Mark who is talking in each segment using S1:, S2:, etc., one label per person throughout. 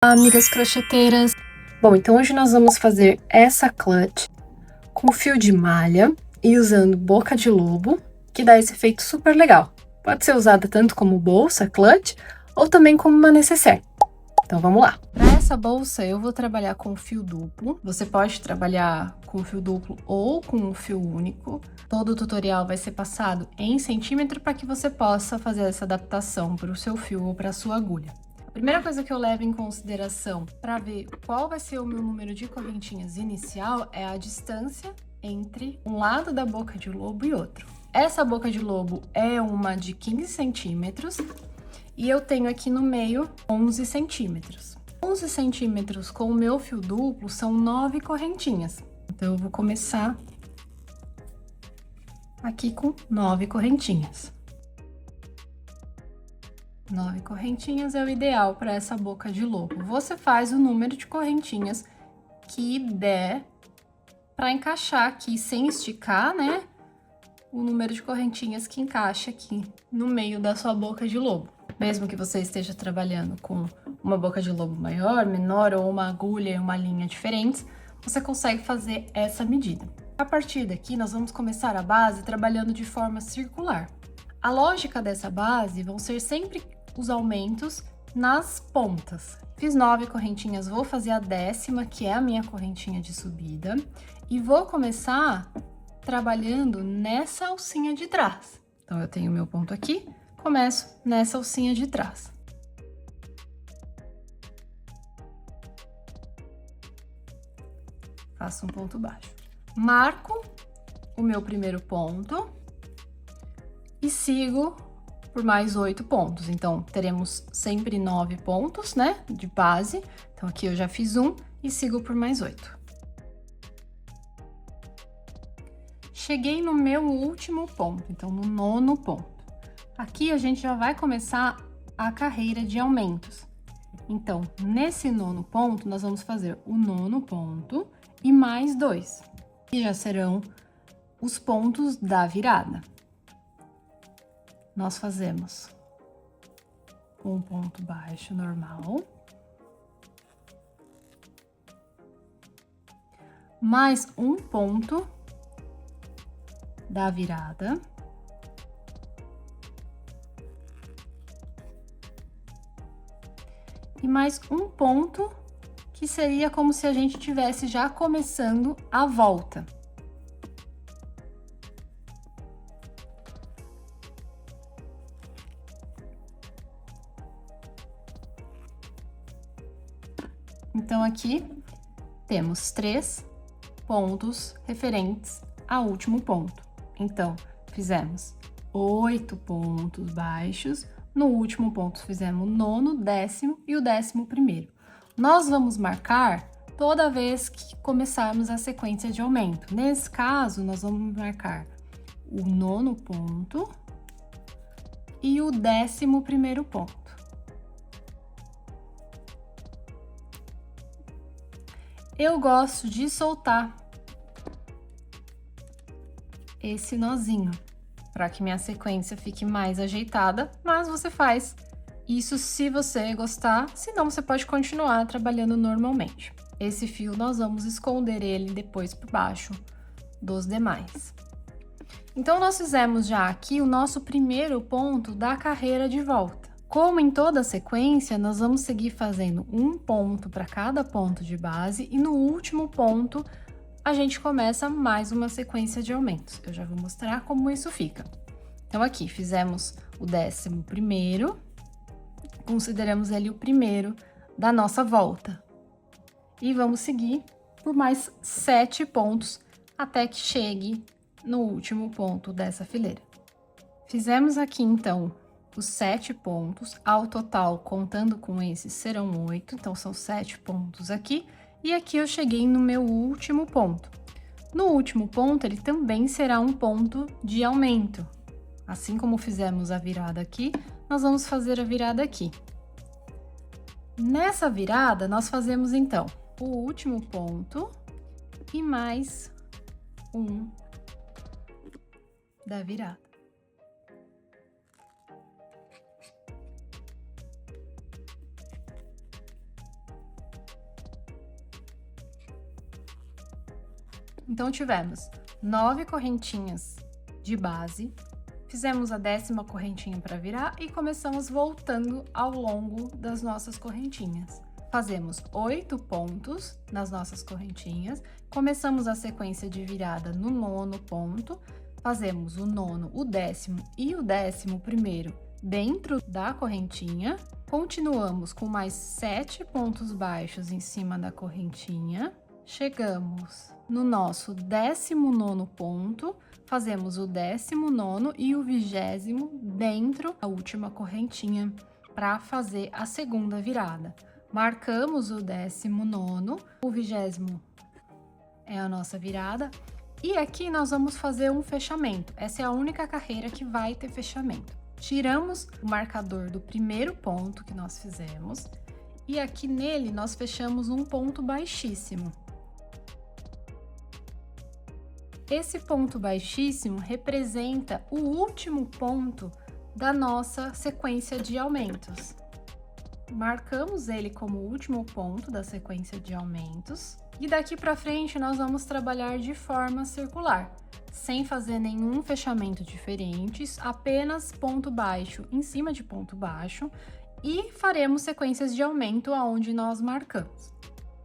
S1: Olá, amigas crocheteiras! Bom, então hoje nós vamos fazer essa clutch com fio de malha e usando boca de lobo, que dá esse efeito super legal. Pode ser usada tanto como bolsa, clutch, ou também como uma nécessaire. Então vamos lá! Para essa bolsa eu vou trabalhar com fio duplo. Você pode trabalhar com fio duplo ou com um fio único. Todo o tutorial vai ser passado em centímetro para que você possa fazer essa adaptação para o seu fio ou para a sua agulha. A primeira coisa que eu levo em consideração para ver qual vai ser o meu número de correntinhas inicial é a distância entre um lado da boca de lobo e outro. Essa boca de lobo é uma de 15 centímetros e eu tenho aqui no meio 11 centímetros. 11 centímetros com o meu fio duplo são 9 correntinhas. Então eu vou começar aqui com 9 correntinhas. 9 correntinhas é o ideal para essa boca de lobo. Você faz o número de correntinhas que der para encaixar aqui sem esticar, né? O número de correntinhas que encaixa aqui no meio da sua boca de lobo. Mesmo que você esteja trabalhando com uma boca de lobo maior, menor ou uma agulha e uma linha diferentes, você consegue fazer essa medida. A partir daqui, nós vamos começar a base trabalhando de forma circular. A lógica dessa base vão ser sempre os aumentos nas pontas. Fiz 9 correntinhas, vou fazer a 10ª, que é a minha correntinha de subida, e vou começar trabalhando nessa alcinha de trás. Então, eu tenho meu ponto aqui, começo nessa alcinha de trás. Faço um ponto baixo. Marco o meu primeiro ponto e sigo por mais 8 pontos. Então, teremos sempre 9 pontos, né, de base. Então, aqui eu já fiz um e sigo por mais 8. Cheguei no meu último ponto, então no 9º ponto. Aqui a gente já vai começar a carreira de aumentos. Então, nesse 9º ponto, nós vamos fazer o 9º ponto e mais 2. E já serão os pontos da virada. Nós fazemos um ponto baixo normal, mais um ponto da virada, e mais um ponto que seria como se a gente estivesse já começando a volta. Então, aqui temos 3 pontos referentes ao último ponto. Então, fizemos 8 pontos baixos, no último ponto fizemos o 9º, 10º e o 11º. Nós vamos marcar toda vez que começarmos a sequência de aumento. Nesse caso, nós vamos marcar o 9º ponto e o 11º ponto. Eu gosto de soltar esse nozinho, para que minha sequência fique mais ajeitada, mas você faz isso se você gostar, senão você pode continuar trabalhando normalmente. Esse fio nós vamos esconder ele depois por baixo dos demais. Então, nós fizemos já aqui o nosso primeiro ponto da carreira de volta. Como em toda a sequência, nós vamos seguir fazendo um ponto para cada ponto de base e no último ponto a gente começa mais uma sequência de aumentos. Eu já vou mostrar como isso fica. Então, aqui fizemos o 11º, consideramos ele o primeiro da nossa volta. E vamos seguir por mais 7 pontos até que chegue no último ponto dessa fileira. Fizemos aqui, então, os 7 pontos, ao total, contando com esses, serão 8, então são 7 pontos aqui, e aqui eu cheguei no meu último ponto. No último ponto, ele também será um ponto de aumento. Assim como fizemos a virada aqui, nós vamos fazer a virada aqui. Nessa virada, nós fazemos, então, o último ponto e mais um da virada. Então, tivemos 9 correntinhas de base, fizemos a 10ª correntinha para virar e começamos voltando ao longo das nossas correntinhas. Fazemos 8 pontos nas nossas correntinhas, começamos a sequência de virada no 9º ponto, fazemos o 9º, o 10º e o 11º dentro da correntinha, continuamos com mais 7 pontos baixos em cima da correntinha, chegamos no nosso 19º ponto, fazemos o 19º e o 20º dentro da última correntinha para fazer a segunda virada. Marcamos o 19º, o 20º é a nossa virada, e aqui nós vamos fazer um fechamento. Essa é a única carreira que vai ter fechamento. Tiramos o marcador do primeiro ponto que nós fizemos, e aqui nele nós fechamos um ponto baixíssimo. Esse ponto baixíssimo representa o último ponto da nossa sequência de aumentos. Marcamos ele como o último ponto da sequência de aumentos e daqui para frente nós vamos trabalhar de forma circular, sem fazer nenhum fechamento diferente, apenas ponto baixo em cima de ponto baixo e faremos sequências de aumento aonde nós marcamos.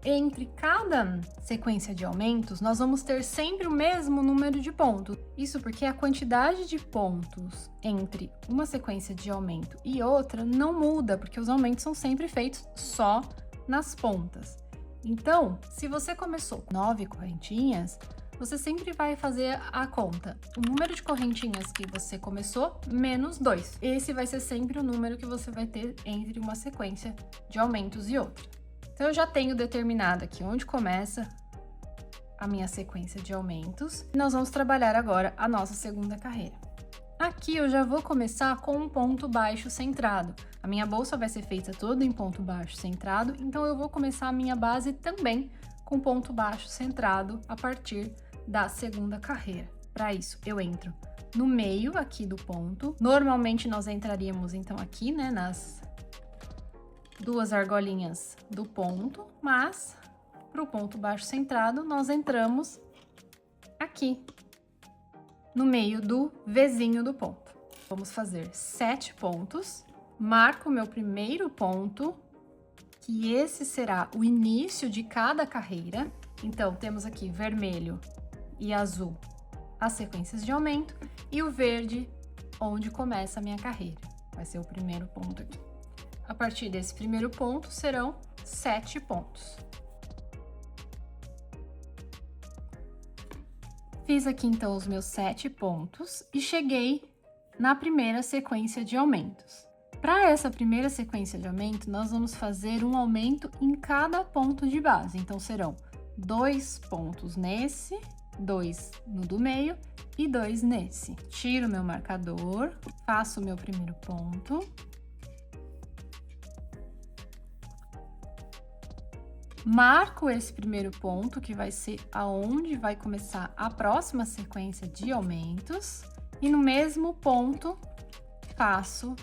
S1: Entre cada sequência de aumentos, nós vamos ter sempre o mesmo número de pontos. Isso porque a quantidade de pontos entre uma sequência de aumento e outra não muda, porque os aumentos são sempre feitos só nas pontas. Então, se você começou com 9 correntinhas, você sempre vai fazer a conta. O número de correntinhas que você começou, menos 2. Esse vai ser sempre o número que você vai ter entre uma sequência de aumentos e outra. Então, eu já tenho determinado aqui onde começa a minha sequência de aumentos. Nós vamos trabalhar agora a nossa segunda carreira. Aqui eu já vou começar com um ponto baixo centrado. A minha bolsa vai ser feita toda em ponto baixo centrado, então eu vou começar a minha base também com ponto baixo centrado a partir da segunda carreira. Para isso, eu entro no meio aqui do ponto. Normalmente nós entraríamos então aqui, né, nas 2 argolinhas do ponto, mas para o ponto baixo centrado, nós entramos aqui, no meio do Vzinho do ponto. Vamos fazer 7 pontos, marco o meu primeiro ponto, que esse será o início de cada carreira. Então, temos aqui vermelho e azul, as sequências de aumento, e o verde, onde começa a minha carreira. Vai ser o primeiro ponto aqui. A partir desse primeiro ponto, serão 7 pontos. Fiz aqui, então, os meus 7 pontos e cheguei na primeira sequência de aumentos. Para essa primeira sequência de aumento, nós vamos fazer um aumento em cada ponto de base. Então, serão 2 pontos nesse, 2 no do meio e 2 nesse. Tiro meu marcador, faço o meu primeiro ponto. Marco esse primeiro ponto, que vai ser aonde vai começar a próxima sequência de aumentos. E no mesmo ponto, faço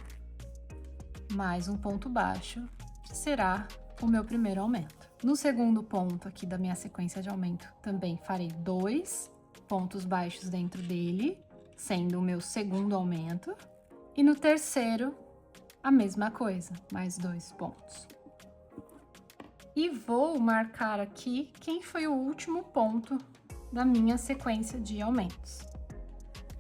S1: mais um ponto baixo, que será o meu primeiro aumento. No segundo ponto aqui da minha sequência de aumento, também farei 2 pontos baixos dentro dele, sendo o meu segundo aumento. E no terceiro, a mesma coisa, mais 2 pontos. E vou marcar aqui quem foi o último ponto da minha sequência de aumentos.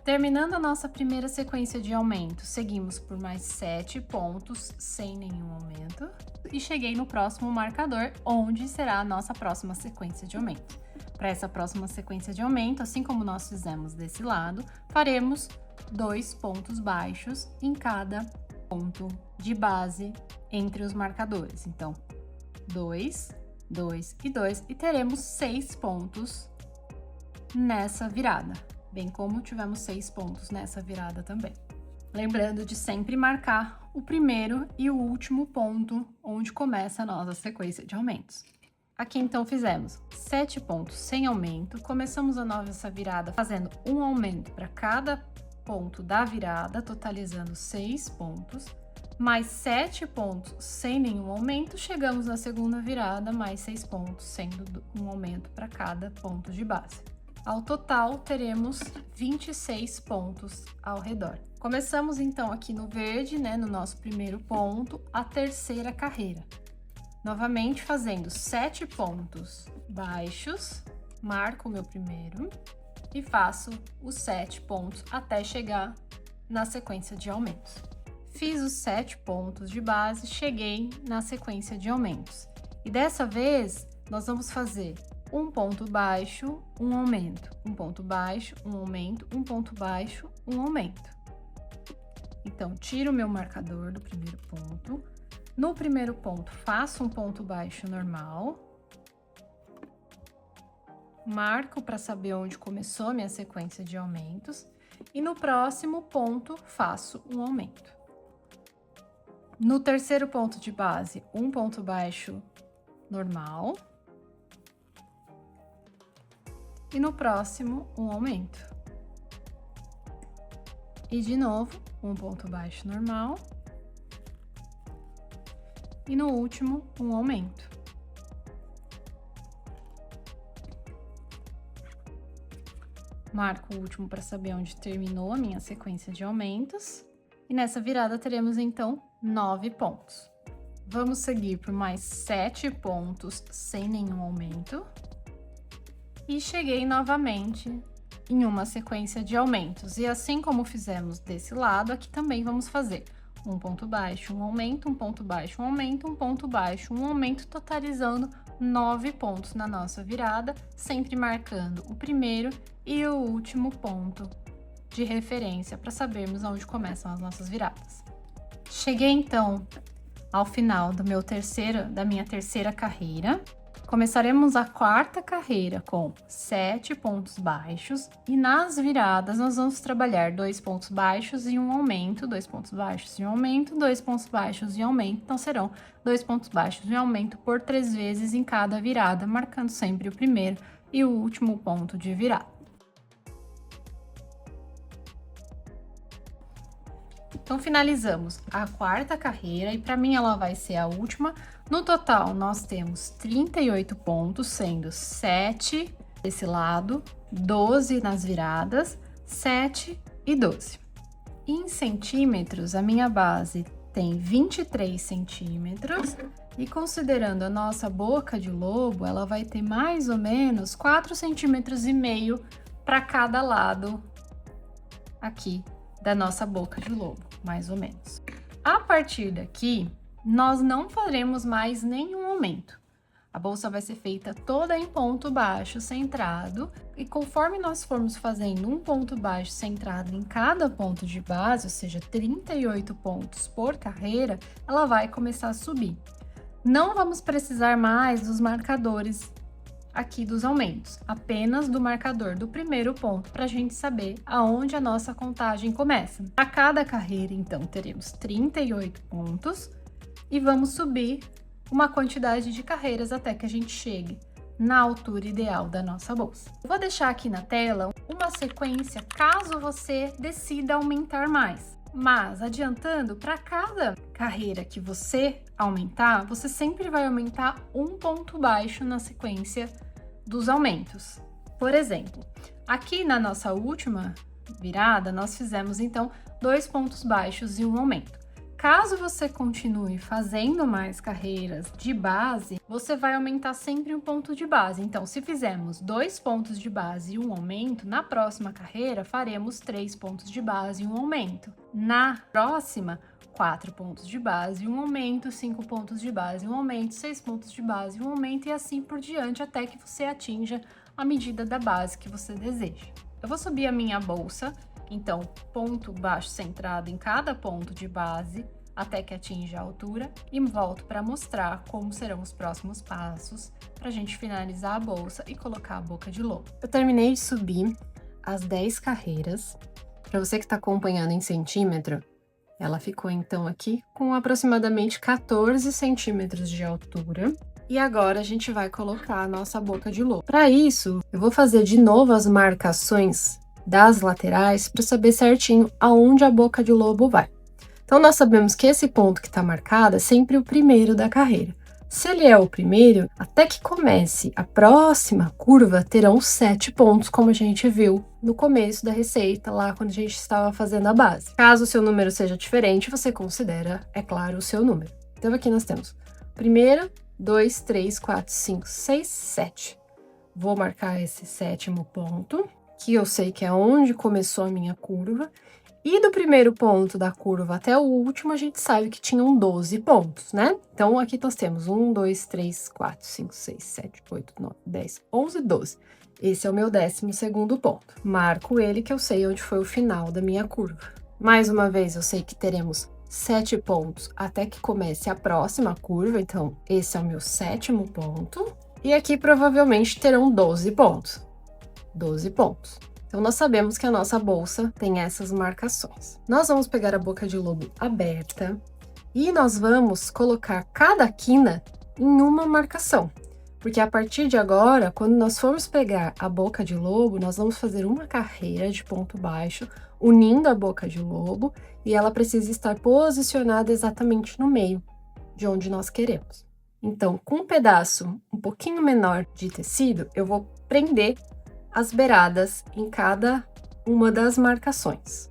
S1: Terminando a nossa primeira sequência de aumentos, seguimos por mais 7 pontos sem nenhum aumento e cheguei no próximo marcador, onde será a nossa próxima sequência de aumento. Para essa próxima sequência de aumento, assim como nós fizemos desse lado, faremos 2 pontos baixos em cada ponto de base entre os marcadores. Então, 2, 2 e 2, e teremos 6 pontos nessa virada, bem como tivemos 6 pontos nessa virada também. Lembrando de sempre marcar o primeiro e o último ponto onde começa a nossa sequência de aumentos. Aqui então fizemos 7 pontos sem aumento, começamos a nossa virada fazendo um aumento para cada ponto da virada, totalizando 6 pontos. Mais 7 pontos sem nenhum aumento, chegamos na segunda virada, mais 6 pontos, sendo um aumento para cada ponto de base. Ao total, teremos 26 pontos ao redor. Começamos então aqui no verde, né, no nosso primeiro ponto, a terceira carreira. Novamente fazendo 7 pontos baixos, marco o meu primeiro e faço os 7 pontos até chegar na sequência de aumentos. Fiz os 7 pontos de base, cheguei na sequência de aumentos. E dessa vez, nós vamos fazer um ponto baixo, um aumento, um ponto baixo, um aumento, um ponto baixo, um aumento. Então, tiro o meu marcador do primeiro ponto. No primeiro ponto, faço um ponto baixo normal. Marco para saber onde começou a minha sequência de aumentos. E no próximo ponto, faço um aumento. No terceiro ponto de base, um ponto baixo normal. E no próximo, um aumento. E de novo, um ponto baixo normal. E no último, um aumento. Marco o último para saber onde terminou a minha sequência de aumentos. E nessa virada teremos, então, 9 pontos. Vamos seguir por mais 7 pontos sem nenhum aumento. E cheguei novamente em uma sequência de aumentos. E assim como fizemos desse lado, aqui também vamos fazer um ponto baixo, um aumento, um ponto baixo, um aumento, um ponto baixo, um aumento, totalizando 9 pontos na nossa virada, sempre marcando o primeiro e o último ponto de referência para sabermos onde começam as nossas viradas. Cheguei então ao final da minha terceira carreira. Começaremos a quarta carreira com 7 pontos baixos e nas viradas nós vamos trabalhar 2 pontos baixos e um aumento, 2 pontos baixos e um aumento, 2 pontos baixos e um aumento. Então serão 2 pontos baixos e um aumento por 3 vezes em cada virada, marcando sempre o primeiro e o último ponto de virada. Então, finalizamos a quarta carreira e para mim ela vai ser a última. No total, nós temos 38 pontos, sendo 7 desse lado, 12 nas viradas, 7 e 12. Em centímetros, a minha base tem 23 centímetros e considerando a nossa boca de lobo, ela vai ter mais ou menos 4,5 centímetros para cada lado aqui da nossa boca de lobo, mais ou menos. A partir daqui, nós não faremos mais nenhum aumento. A bolsa vai ser feita toda em ponto baixo centrado e conforme nós formos fazendo um ponto baixo centrado em cada ponto de base, ou seja, 38 pontos por carreira, ela vai começar a subir. Não vamos precisar mais dos marcadores aqui dos aumentos, apenas do marcador do primeiro ponto para a gente saber aonde a nossa contagem começa. A cada carreira, então, teremos 38 pontos e vamos subir uma quantidade de carreiras até que a gente chegue na altura ideal da nossa bolsa. Eu vou deixar aqui na tela uma sequência caso você decida aumentar mais. Mas, adiantando, para cada carreira que você aumentar, você sempre vai aumentar um ponto baixo na sequência dos aumentos. Por exemplo, aqui na nossa última virada, nós fizemos, então, 2 pontos baixos e um aumento. Caso você continue fazendo mais carreiras de base, você vai aumentar sempre um ponto de base. Então, se fizermos 2 pontos de base e um aumento, na próxima carreira faremos 3 pontos de base e um aumento. Na próxima, 4 pontos de base e um aumento, 5 pontos de base e um aumento, 6 pontos de base e um aumento e assim por diante até que você atinja a medida da base que você deseja. Eu vou subir a minha bolsa. Então, ponto baixo centrado em cada ponto de base até que atinja a altura e volto para mostrar como serão os próximos passos para a gente finalizar a bolsa e colocar a boca de lobo. Eu terminei de subir as 10 carreiras. Para você que está acompanhando em centímetro, ela ficou então aqui com aproximadamente 14 centímetros de altura. E agora a gente vai colocar a nossa boca de lobo. Para isso, eu vou fazer de novo as marcações das laterais para saber certinho aonde a boca de lobo vai. Então, nós sabemos que esse ponto que está marcado é sempre o primeiro da carreira. Se ele é o primeiro, até que comece a próxima curva, terão 7 pontos, como a gente viu no começo da receita, lá quando a gente estava fazendo a base. Caso o seu número seja diferente, você considera, é claro, o seu número. Então, aqui nós temos primeira, 2, 3, 4, 5, 6, 7. Vou marcar esse 7º ponto, que eu sei que é onde começou a minha curva. E do primeiro ponto da curva até o último, a gente sabe que tinham 12 pontos, né? Então, aqui nós temos 1, 2, 3, 4, 5, 6, 7, 8, 9, 10, 11, 12. Esse é o meu 12º ponto. Marco ele, que eu sei onde foi o final da minha curva. Mais uma vez, eu sei que teremos 7 pontos até que comece a próxima curva, então esse é o meu 7º ponto. E aqui provavelmente terão 12 pontos. 12 pontos. Então, nós sabemos que a nossa bolsa tem essas marcações. Nós vamos pegar a boca de lobo aberta e nós vamos colocar cada quina em uma marcação. Porque a partir de agora, quando nós formos pegar a boca de lobo, nós vamos fazer uma carreira de ponto baixo, unindo a boca de lobo, e ela precisa estar posicionada exatamente no meio de onde nós queremos. Então, com um pedaço um pouquinho menor de tecido, eu vou prender as beiradas em cada uma das marcações.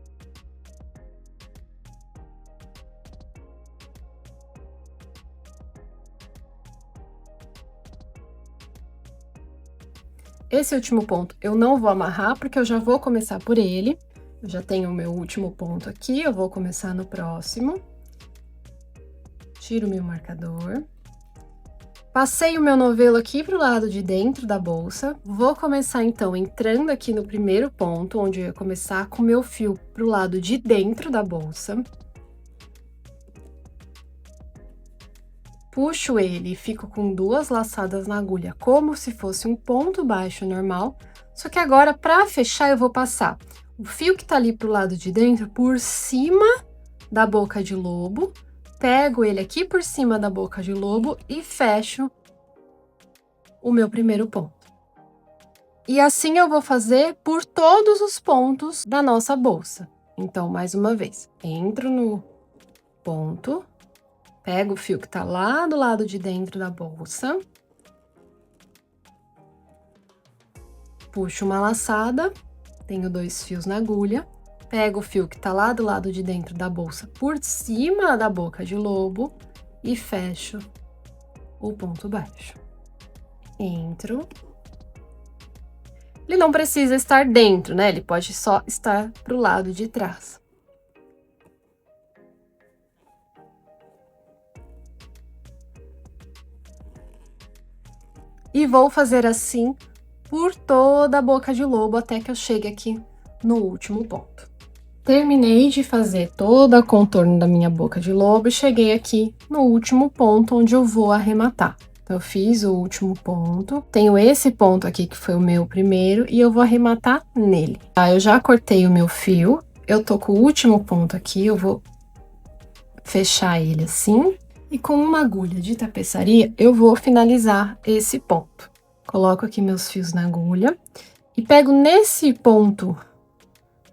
S1: Esse último ponto eu não vou amarrar, porque eu já vou começar por ele. Eu já tenho o meu último ponto aqui, eu vou começar no próximo. Tiro o meu marcador. Passei o meu novelo aqui para o lado de dentro da bolsa. Vou começar, então, entrando aqui no primeiro ponto, onde eu ia começar com o meu fio para o lado de dentro da bolsa. Puxo ele e fico com 2 laçadas na agulha, como se fosse um ponto baixo normal. Só que agora, para fechar, eu vou passar o fio que tá ali pro lado de dentro por cima da boca de lobo. Pego ele aqui por cima da boca de lobo e fecho o meu primeiro ponto. E assim eu vou fazer por todos os pontos da nossa bolsa. Então, mais uma vez, entro no ponto, pego o fio que tá lá do lado de dentro da bolsa, puxo uma laçada, tenho 2 fios na agulha, pego o fio que tá lá do lado de dentro da bolsa por cima da boca de lobo e fecho o ponto baixo. Entro. Ele não precisa estar dentro, né? Ele pode só estar pro lado de trás. E vou fazer assim por toda a boca de lobo até que eu chegue aqui no último ponto. Terminei de fazer todo o contorno da minha boca de lobo e cheguei aqui no último ponto onde eu vou arrematar. Então, eu fiz o último ponto, tenho esse ponto aqui que foi o meu primeiro e eu vou arrematar nele. Tá, eu já cortei o meu fio, eu tô com o último ponto aqui, eu vou fechar ele assim e com uma agulha de tapeçaria eu vou finalizar esse ponto. Coloco aqui meus fios na agulha e pego nesse ponto.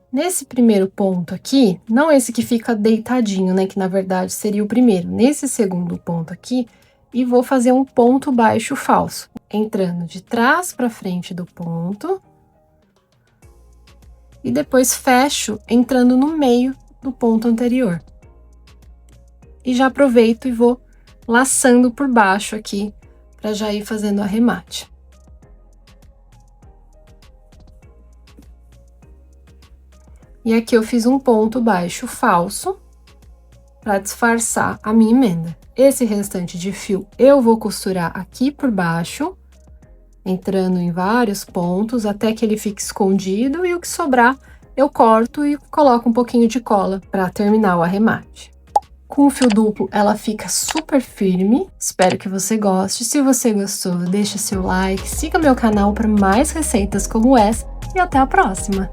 S1: Nesse primeiro ponto aqui, não esse que fica deitadinho, né, que na verdade seria o primeiro, nesse segundo ponto aqui, e vou fazer um ponto baixo falso, entrando de trás para frente do ponto, e depois fecho entrando no meio do ponto anterior. E já aproveito e vou laçando por baixo aqui, para já ir fazendo o arremate. E aqui eu fiz um ponto baixo falso para disfarçar a minha emenda. Esse restante de fio eu vou costurar aqui por baixo, entrando em vários pontos até que ele fique escondido, e o que sobrar eu corto e coloco um pouquinho de cola para terminar o arremate. Com o fio duplo ela fica super firme, espero que você goste. Se você gostou, deixa seu like, siga meu canal para mais receitas como essa e até a próxima!